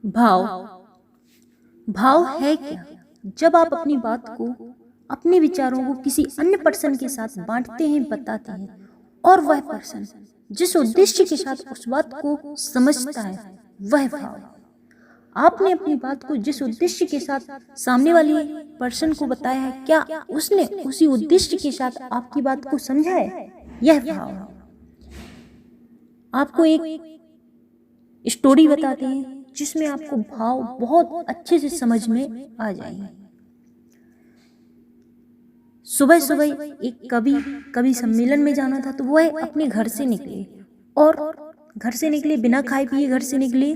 भाव। भाव है क्या? जब आप अपनी बात को, अपने विचारों को किसी अन्य पर्सन के साथ बांटते हैं, बताते हैं, और वह पर्सन जिस उद्देश्य के साथ उस बात को समझता है, वह भाव। आपने अपनी बात को जिस उद्देश्य के साथ सामने वाली पर्सन को बताया है, क्या उसने उसी उद्देश्य के साथ आपकी बात को समझा है? यह भाव। आपको एक स्टोरी बताते हैं जिसमें आपको भाव बहुत अच्छे से समझ में आ जाएंगे। सुबह सुबह एक कवि सम्मेलन में जाना था, तो वह अपने घर से निकले, और घर से निकले बिना खाए पिए घर से निकले,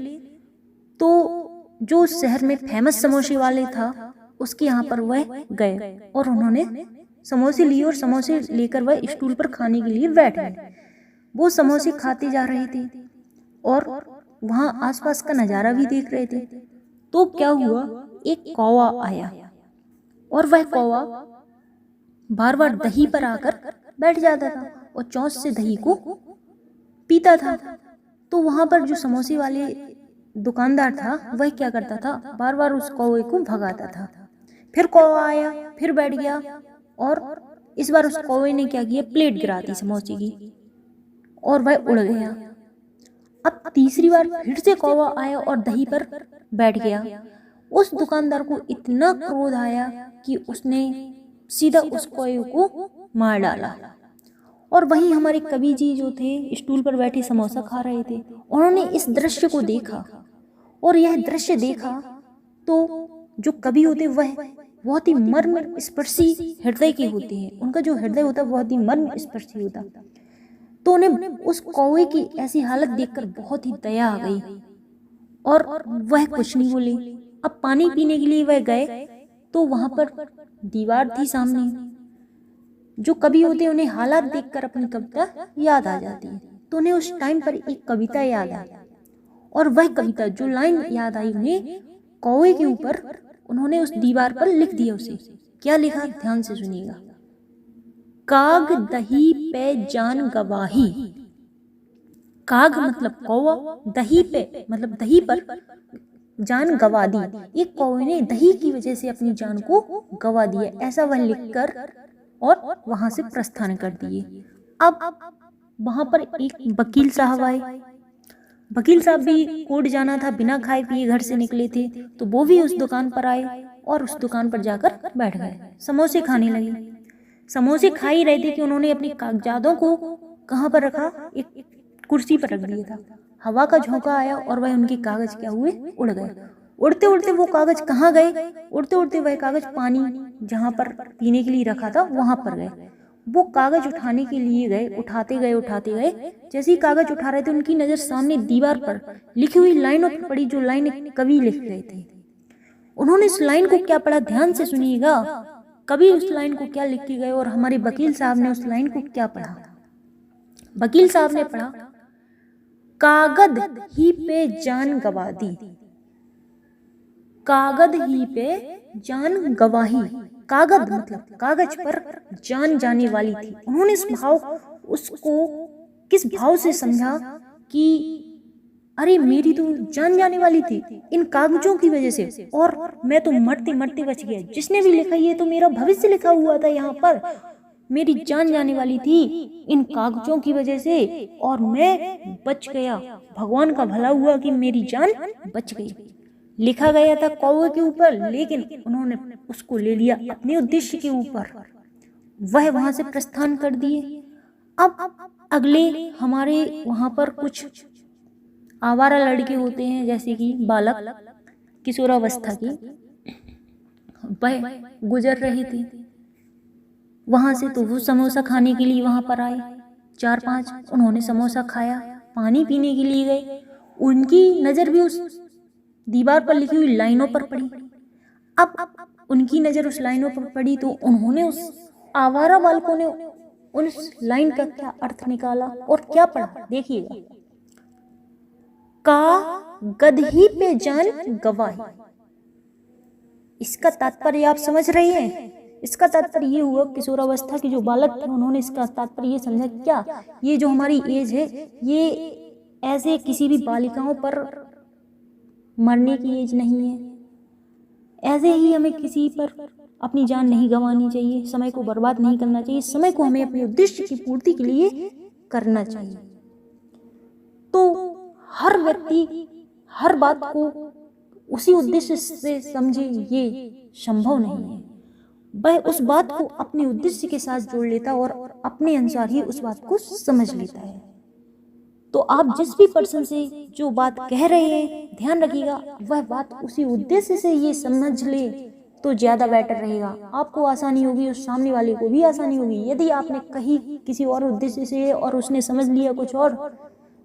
तो जो शहर में फेमस समोसे वाले था उसके यहाँ पर वह गए और उन्होंने समोसे लिए, और समोसे लेकर वह स्टूल पर खाने के लिए बैठ गए। वो समोसे खाते जा रहे थे और वहां आसपास का नजारा भी देख रहे थे। तो क्या हुआ, एक कौवा आया, और वह कौवा बार बार दही पर आकर बैठ जाता था और चोंच से दही को पीता था। तो वहां पर जो समोसे वाले दुकानदार था, वह क्या करता था, बार बार उस कौवे को भगाता था। फिर कौवा आया, फिर बैठ गया, और इस बार उस कौवे ने क्या किया, प्लेट गिरा दी समोसे की, और वह उड़ गया। अब तीसरी बार फिर से कौवा आया और दही पर बैठ गया। उस दुकानदार को इतना क्रोध आया कि उसने सीधा उस कौवे को मार डाला। और वहीं हमारे कवि जी जो थे, स्टूल पर बैठे समोसा खा रहे थे, उन्होंने इस दृश्य को देखा, और यह दृश्य देखा तो जो कवि होते वह बहुत ही मर्म स्पर्शी हृदय के होते हैं। उनका जो हृदय होता है बहुत ही मर्म स्पर्शी होता। तो उन्हें उस कौवे की ऐसी हालत देखकर बहुत ही दया आ गई, और वह कुछ नहीं बोले। अब पानी पीने के लिए वह गए, तो वहां पर दीवार थी सामने। जो कवि होते हैं उन्हें हालात देखकर अपनी कविता याद आ जाती है, तो उन्हें उस टाइम पर एक कविता याद आई, और वह कविता जो लाइन याद आई उन्हें, कौवे के ऊपर उन्होंने उस दीवार पर लिख दिया। उसे क्या लिखा, ध्यान से सुनिएगा। काग दही पे जान गवाही। काग मतलब कौवा, दही पे मतलब दही पर जान गवा दी। एक कौवे ने दही की वजह से अपनी जान को गवा दिया, ऐसा वह लिखकर और वहां से प्रस्थान कर दिए। अब वहां पर एक वकील साहब आए। वकील साहब भी कोर्ट जाना था, बिना खाए पिए घर से निकले थे, तो वो भी उस दुकान पर आए और उस दुकान पर जाकर बैठ गए, समोसे खाने लगे। समोसे खा ही रहे थे कि उन्होंने अपने कागजातों को कहाँ पर रखा, एक कुर्सी पर रख दिया था। हवा का झोंका आया और वह उनके कागज क्या हुए, उड़ गए। उड़ते उड़ते वो कागज कहाँ गए, उड़ते उड़ते वह कागज पानी जहाँ पर पीने के लिए रखा था वहां पर गए। वो कागज उठाने के लिए गए, उठाते गए। जैसे ही कागज उठा रहे थे, उनकी नजर सामने दीवार पर लिखी हुई लाइनों पर पड़ी, जो लाइन कवि लिख गए थे। उन्होंने इस लाइन को क्या पढ़ा, ध्यान से सुनिएगा। कवि उस लाइन को क्या लिख के गए, और हमारे वकील साहब ने उस लाइन को क्या पढ़ा। वकील साहब ने पढ़ा, कागद ही पे जान गवा दी। कागद ही पे जान गवाही। कागज मतलब कागज पर जान जाने वाली थी। उन्होंने इस भाव उसको किस भाव से समझा कि अरे मेरी तो जान जाने वाली थी इन कागजों की वजह से, और मैं तो मरते मरते बच गया। जिसने भी लिखा, ये तो मेरा भविष्य लिखा हुआ था यहाँ पर, मेरी जान जाने वाली थी इन कागजों की वजह से, और मैं बच गया। भगवान का भला हुआ कि मेरी जान बच गई। लिखा गया था कौवे के ऊपर, लेकिन उन्होंने उसको ले लिया अपने उद्देश्य के ऊपर। वह वहां से प्रस्थान कर दिए। अब अगले हमारे वहां पर कुछ आवारा लड़के होते हैं, जैसे कि बालक किशोरावस्था की, वह गुजर रहे थे वहां से। तो वो समोसा खाने के लिए वहां पर आए, 4-5। उन्होंने समोसा खाया, पानी पीने के लिए गए। उनकी नजर भी उस दीवार पर लिखी हुई लाइनों पर पड़ी। अब उनकी नजर उस लाइनों पर पड़ी, तो उन्होंने उस आवारा बालकों ने उस लाइन का क्या अर्थ निकाला और क्या पढ़ा, देखिएगा। का गदही पे जान गवाही। इसका तात्पर्य आप समझ रहे हैं? इसका तात्पर्य ये हुआ, किशोरावस्था के जो बालक थे उन्होंने इसका तात्पर्य ये समझा, क्या ये जो हमारी एज है, ये ऐसे किसी भी बालिकाओं पर मरने की एज नहीं है। ऐसे ही हमें किसी पर अपनी जान नहीं गंवानी चाहिए, समय को बर्बाद नहीं करना चाहिए, समय को हमें अपने उद्देश्य की पूर्ति के लिए करना चाहिए। तो हर व्यक्ति हर बात को उसी उद्देश्य से समझे ये संभव नहीं है। वह उस बात को अपने उद्देश्य के साथ जोड़ लेता और अपने अनुसार ही उस बात को समझ लेता है। तो आप जिस भी पर्सन से जो बात कह रहे हैं, ध्यान रखिएगा वह बात उसी उद्देश्य से ये समझ ले तो ज़्यादा बेटर रहेगा। आपको आसानी होगी, उस सामने वाले को भी आसानी होगी। यदि आपने कही किसी और उद्देश्य से और उसने समझ लिया कुछ और,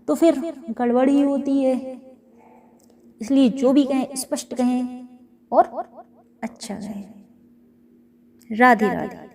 तो फिर गड़बड़ ही होती है। इसलिए जो भी कहें स्पष्ट कहें और अच्छा कहें। राधे राधे।